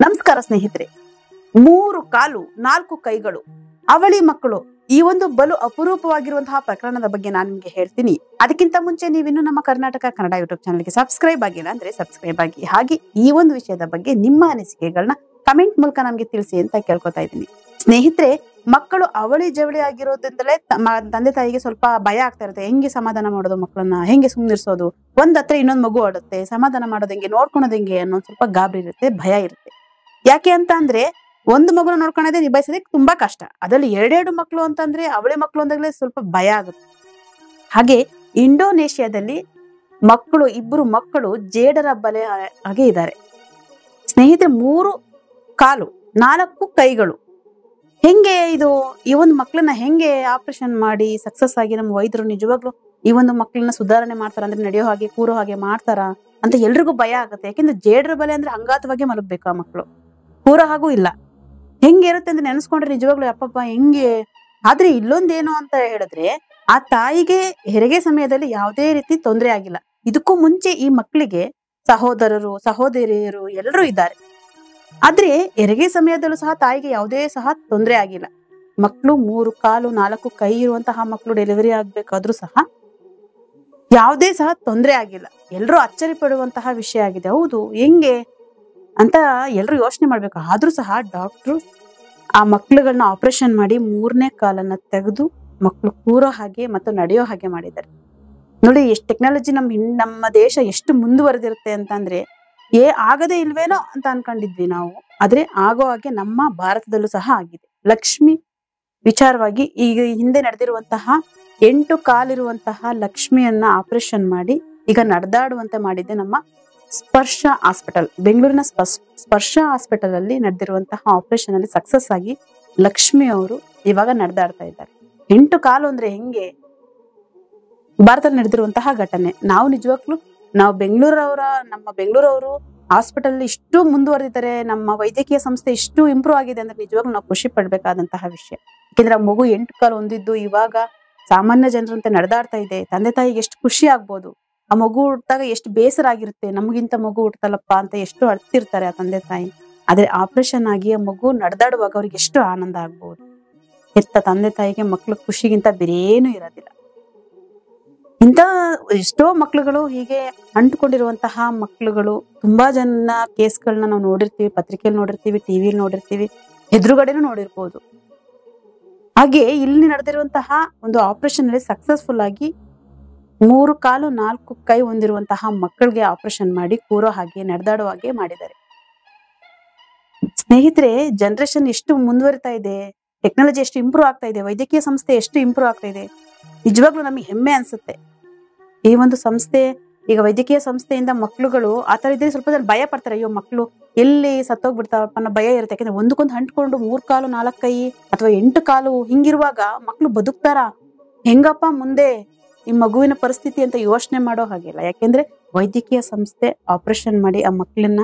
ನಮಸ್ಕಾರ ಸ್ನೇಹಿತರೆ. 3 ಕಾಲು 4 ಕೈಗಳು ಅವಳಿ ಮಕ್ಕಳು ಈ ಒಂದು ಬಲು ಅಪರೂಪವಾಗಿರುವಂತಹ ಪ್ರಕರಣದ ಬಗ್ಗೆ ನಾನು ನಿಮಗೆ ಹೇಳ್ತೀನಿ. ಅದಕ್ಕಿಂತ ಮುಂಚೆ ನೀವಿನ್ನು ನಮ್ಮ ಕರ್ನಾಟಕ ಕನ್ನಡ ಯೂಟ್ಯೂಬ್ ಚಾನಲ್ಗೆ ಸಬ್ಸ್ಕ್ರೈಬ್ ಆಗಿಲ್ಲ ಅಂದ್ರೆ ಸಬ್ಸ್ಕ್ರೈಬ್ ಆಗಿ. ಹಾಗೆ ಈ ಒಂದು ವಿಷಯದ ಬಗ್ಗೆ ನಿಮ್ಮ ಅನಿಸಿಕೆಗಳನ್ನ ಕಮೆಂಟ್ ಮೂಲಕ ನಮ್ಗೆ ತಿಳಿಸಿ ಅಂತ ಕೇಳ್ಕೊತಾ ಇದ್ದೀನಿ. ಸ್ನೇಹಿತರೆ, ಮಕ್ಕಳು ಅವಳಿ ಜವಳಿ ಆಗಿರೋದ್ರಿಂದಲೇ ತಂದೆ ತಾಯಿಗೆ ಸ್ವಲ್ಪ ಭಯ ಆಗ್ತಾ ಇರುತ್ತೆ. ಹೆಂಗೆ ಸಮಾಧಾನ ಮಾಡೋದು ಮಕ್ಕಳನ್ನ, ಹೆಂಗೆ ಸುಮ್ಮನಿರ್ಸೋದು, ಒಂದ್ ಹತ್ರ ಇನ್ನೊಂದು ಮಗು ಆಡುತ್ತೆ, ಸಮಾಧಾನ ಮಾಡೋದು ಹೆಂಗೆ, ನೋಡ್ಕೊಳೋದು ಹೆಂಗೆ ಅನ್ನೋ ಸ್ವಲ್ಪ ಗಾಬರಿ ಇರುತ್ತೆ, ಭಯ ಇರುತ್ತೆ. ಯಾಕೆ ಅಂತ ಅಂದ್ರೆ ಒಂದು ಮಗುನ ನೋಡ್ಕೊಳ್ಳೋದೇ ನಿಭಾಯಿಸೋದಕ್ಕೆ ತುಂಬಾ ಕಷ್ಟ. ಅದ್ರಲ್ಲಿ ಎರಡೆರಡು ಮಕ್ಕಳು ಅಂತಂದ್ರೆ ಅವಳಿ ಮಕ್ಕಳು ಅಂದಾಗಲೇ ಸ್ವಲ್ಪ ಭಯ ಆಗುತ್ತೆ. ಹಾಗೆ ಇಂಡೋನೇಷ್ಯಾದಲ್ಲಿ ಇಬ್ಬರು ಮಕ್ಕಳು ಜೇಡರ ಬಲೆ ಹಾಗೆ ಇದ್ದಾರೆ. ಸ್ನೇಹಿತರೆ, 3 ಕಾಲು 4 ಕೈಗಳು. ಹೆಂಗೆ ಈ ಒಂದು ಮಕ್ಕಳನ್ನ ಹೆಂಗೆ ಆಪರೇಷನ್ ಮಾಡಿ ಸಕ್ಸಸ್ ಆಗಿ ನಮ್ಮ ವೈದ್ಯರು ನಿಜವಾಗ್ಲೂ ಈ ಒಂದು ಮಕ್ಕಳನ್ನ ಸುಧಾರಣೆ ಮಾಡ್ತಾರ ಅಂದ್ರೆ ನಡೆಯೋ ಹಾಗೆ ಕೂರೋ ಹಾಗೆ ಮಾಡ್ತಾರ ಅಂತ ಎಲ್ರಿಗೂ ಭಯ ಆಗುತ್ತೆ. ಯಾಕೆಂದ್ರೆ ಜೇಡರ ಬಲೆ ಅಂದ್ರೆ ಹಂಗಾತವಾಗಿ ಮಲಗಬೇಕು ಆ ಮಕ್ಕಳು, ಕೂರೋ ಹಾಗೂ ಇಲ್ಲ. ಹೆಂಗೆ ಇರುತ್ತೆ ಅಂದ್ರೆ ನೆನೆಸ್ಕೊಂಡ್ರೆ ನಿಜವಾಗ್ಲೂ ಅಪ್ಪಪ್ಪ ಹೆಂಗೆ. ಆದ್ರೆ ಇಲ್ಲೊಂದೇನು ಅಂತ ಹೇಳಿದ್ರೆ, ಆ ತಾಯಿಗೆ ಹೆರಿಗೆ ಸಮಯದಲ್ಲಿ ಯಾವುದೇ ರೀತಿ ತೊಂದರೆ ಆಗಿಲ್ಲ. ಇದಕ್ಕೂ ಮುಂಚೆ ಈ ಮಕ್ಕಳಿಗೆ ಸಹೋದರರು ಸಹೋದರಿಯರು ಎಲ್ಲರೂ ಇದ್ದಾರೆ. ಆದ್ರೆ ಹೆರಿಗೆ ಸಮಯದಲ್ಲೂ ಸಹ ತಾಯಿಗೆ ಯಾವುದೇ ಸಹ ತೊಂದರೆ ಆಗಿಲ್ಲ. ಮಕ್ಕಳು 3 ಕಾಲು 4 ಕೈ ಇರುವಂತಹ ಮಕ್ಕಳು ಡೆಲಿವರಿ ಆಗ್ಬೇಕಾದ್ರೂ ಸಹ ಯಾವುದೇ ಸಹ ತೊಂದರೆ ಆಗಿಲ್ಲ. ಎಲ್ಲರೂ ಅಚ್ಚರಿ ಪಡುವಂತಹ ವಿಷಯ ಆಗಿದೆ. ಹೌದು, ಹೆಂಗೆ ಅಂತ ಎಲ್ರು ಯೋಚನೆ ಮಾಡ್ಬೇಕು. ಆದ್ರೂ ಸಹ ಡಾಕ್ಟ್ರು ಆ ಮಕ್ಳುಗಳನ್ನ ಆಪರೇಷನ್ ಮಾಡಿ 3ನೇ ಕಾಲನ್ನ ತೆಗೆದು ಮಕ್ಕಳು ಕೂರೋ ಹಾಗೆ ಮತ್ತು ನಡೆಯೋ ಹಾಗೆ ಮಾಡಿದ್ದಾರೆ. ನೋಡಿ, ಎಷ್ಟು ಟೆಕ್ನಾಲಜಿ ನಮ್ಮ ದೇಶ ಎಷ್ಟು ಮುಂದುವರೆದಿರುತ್ತೆ ಅಂತಂದ್ರೆ ಆಗದೇ ಇಲ್ವೇನೋ ಅಂತ ಅನ್ಕೊಂಡಿದ್ವಿ ನಾವು. ಆದ್ರೆ ಆಗೋ ಹಾಗೆ ನಮ್ಮ ಭಾರತದಲ್ಲೂ ಸಹ ಆಗಿದೆ. ಲಕ್ಷ್ಮಿ ವಿಚಾರವಾಗಿ ಈಗ ಹಿಂದೆ ನಡೆದಿರುವಂತಹ 8 ಕಾಲಿರುವಂತಹ ಲಕ್ಷ್ಮಿಯನ್ನ ಆಪರೇಷನ್ ಮಾಡಿ ಈಗ ನಡೆದಾಡುವಂತೆ ಮಾಡಿದ್ದೆ ನಮ್ಮ ಸ್ಪರ್ಶ ಹಾಸ್ಪಿಟಲ್, ಬೆಂಗಳೂರಿನ ಸ್ಪರ್ಶ ಹಾಸ್ಪಿಟಲ್ ಅಲ್ಲಿ ನಡೆದಿರುವಂತಹ ಆಪರೇಷನ್ ಅಲ್ಲಿ ಸಕ್ಸಸ್ ಆಗಿ ಲಕ್ಷ್ಮಿ ಅವರು ಇವಾಗ ನಡೆದಾಡ್ತಾ ಇದ್ದಾರೆ. 8 ಕಾಲು ಅಂದ್ರೆ ಹೆಂಗೆ? ಭಾರತದಲ್ಲಿ ನಡೆದಿರುವಂತಹ ಘಟನೆ. ನಾವು ನಿಜವಾಗ್ಲೂ ನಮ್ಮ ಬೆಂಗಳೂರವರು ಹಾಸ್ಪಿಟಲ್ ಇಷ್ಟು ಮುಂದುವರೆದಿದ್ದಾರೆ, ನಮ್ಮ ವೈದ್ಯಕೀಯ ಸಂಸ್ಥೆ ಇಷ್ಟು ಇಂಪ್ರೂವ್ ಆಗಿದೆ ಅಂದ್ರೆ ನಿಜವಾಗ್ಲೂ ನಾವು ಖುಷಿ ಪಡ್ಬೇಕಾದಂತಹ ವಿಷಯ. ಯಾಕೆಂದ್ರೆ ಆ ಮಗು 8 ಕಾಲು ಹೊಂದಿದ್ದು ಇವಾಗ ಸಾಮಾನ್ಯ ಜನರಂತೆ ನಡೆದಾಡ್ತಾ ಇದೆ. ತಂದೆ ತಾಯಿಗೆ ಎಷ್ಟು ಖುಷಿ ಆಗ್ಬೋದು. ಆ ಮಗು ಹುಟ್ಟಿದಾಗ ಎಷ್ಟು ಬೇಸರ ಆಗಿರುತ್ತೆ, ನಮಗಿಂತ ಮಗು ಹುಟ್ಟತಲ್ಲಪ್ಪ ಅಂತ ಎಷ್ಟು ಅಳ್ತಿರ್ತಾರೆ ಆ ತಂದೆ ತಾಯಿ. ಆದ್ರೆ ಆಪರೇಷನ್ ಆಗಿ ಆ ಮಗು ನಡೆದಾಡುವಾಗ ಅವ್ರಿಗೆ ಎಷ್ಟು ಆನಂದ ಆಗ್ಬಹುದು. ಹೆತ್ತ ತಂದೆ ತಾಯಿಗೆ ಮಕ್ಳು ಖುಷಿಗಿಂತ ಬೇರೇನು ಇರೋದಿಲ್ಲ. ಇಂಥ ಎಷ್ಟೋ ಮಕ್ಳುಗಳು ಹೀಗೆ ಅಂಟುಕೊಂಡಿರುವಂತಹ ಮಕ್ಳುಗಳು ತುಂಬಾ ಜನ ಕೇಸ್ಗಳನ್ನ ನಾವು ನೋಡಿರ್ತೀವಿ, ಪತ್ರಿಕೆಯಲ್ಲಿ ನೋಡಿರ್ತೀವಿ, ಟಿವಿಯಲ್ಲಿ ನೋಡಿರ್ತೀವಿ, ಎದುರುಗಡೆನೂ ನೋಡಿರ್ಬೋದು. ಹಾಗೆ ಇಲ್ಲಿ ನಡೆದಿರುವಂತಹ ಒಂದು ಆಪರೇಷನ್ ಅಲ್ಲಿ ಸಕ್ಸಸ್ಫುಲ್ ಆಗಿ 3 ಕಾಲು 4 ಕೈ ಹೊಂದಿರುವಂತಹ ಮಕ್ಕಳಿಗೆ ಆಪರೇಷನ್ ಮಾಡಿ ಕೂರೋ ಹಾಗೆ ನಡೆದಾಡೋ ಹಾಗೆ ಮಾಡಿದ್ದಾರೆ. ಸ್ನೇಹಿತರೆ, ಜನರೇಷನ್ ಎಷ್ಟು ಮುಂದುವರಿತಾ ಇದೆ, ಟೆಕ್ನಾಲಜಿ ಎಷ್ಟು ಇಂಪ್ರೂವ್ ಆಗ್ತಾ ಇದೆ, ವೈದ್ಯಕೀಯ ಸಂಸ್ಥೆ ಎಷ್ಟು ಇಂಪ್ರೂವ್ ಆಗ್ತಾ ಇದೆ. ನಿಜವಾಗ್ಲೂ ನಮಗೆ ಹೆಮ್ಮೆ ಅನ್ಸುತ್ತೆ. ಈ ಒಂದು ಸಂಸ್ಥೆ, ಈಗ ವೈದ್ಯಕೀಯ ಸಂಸ್ಥೆಯಿಂದ ಮಕ್ಳುಗಳು ಆತರ ಇದ್ರೆ ಸ್ವಲ್ಪ ಜನ ಭಯ ಪಡ್ತಾರೆ. ಅಯ್ಯೋ, ಮಕ್ಳು ಎಲ್ಲಿ ಸತ್ತೋಗ್ಬಿಡ್ತಾವಪ್ಪ ಅನ್ನೋ ಭಯ ಇರುತ್ತೆ. ಯಾಕಂದ್ರೆ ಒಂದಕ್ಕೊಂದು ಅಂಟ್ಕೊಂಡು 3 ಕಾಲು 4 ಕೈ ಅಥವಾ 8 ಕಾಲು ಹಿಂಗಿರುವಾಗ ಮಕ್ಳು ಬದುಕ್ತಾರ, ಹೆಂಗಪ್ಪ ಮುಂದೆ ಈ ಮಗುವಿನ ಪರಿಸ್ಥಿತಿ ಅಂತ ಯೋಚನೆ ಮಾಡೋ ಹಾಗಿಲ್ಲ. ಯಾಕೆಂದ್ರೆ ವೈದ್ಯಕೀಯ ಸಂಸ್ಥೆ ಆಪರೇಷನ್ ಮಾಡಿ ಆ ಮಕ್ಕಳನ್ನ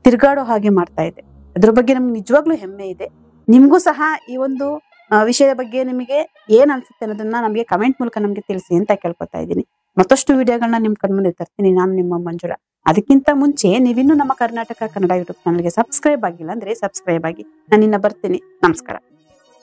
ತಿರ್ಗಾಡೋ ಹಾಗೆ ಮಾಡ್ತಾ ಇದೆ. ಅದ್ರ ಬಗ್ಗೆ ನಮ್ಗೆ ನಿಜವಾಗ್ಲೂ ಹೆಮ್ಮೆ ಇದೆ. ನಿಮ್ಗೂ ಸಹ ಈ ಒಂದು ವಿಷಯದ ಬಗ್ಗೆ ನಿಮಗೆ ಏನ್ ಅನ್ಸುತ್ತೆ ಅನ್ನೋದನ್ನ ನಮಗೆ ಕಮೆಂಟ್ ಮೂಲಕ ನಮ್ಗೆ ತಿಳಿಸಿ ಅಂತ ಕೇಳ್ಕೊತಾ ಇದ್ದೀನಿ. ಮತ್ತಷ್ಟು ವಿಡಿಯೋಗಳನ್ನ ನಿಮ್ ಕಣ್ಮುಂದೆ ತರ್ತೀನಿ. ನಾನು ನಿಮ್ಮ ಮಂಜುಳಾ. ಅದಕ್ಕಿಂತ ಮುಂಚೆ ನೀವಿನ್ನು ನಮ್ಮ ಕರ್ನಾಟಕ ಕನ್ನಡ ಯೂಟ್ಯೂಬ್ ಚಾನಲ್ಗೆ ಸಬ್ಸ್ಕ್ರೈಬ್ ಆಗಿಲ್ಲ ಅಂದ್ರೆ ಸಬ್ಸ್ಕ್ರೈಬ್ ಆಗಿ. ನಾನು ಬರ್ತೀನಿ. ನಮಸ್ಕಾರ.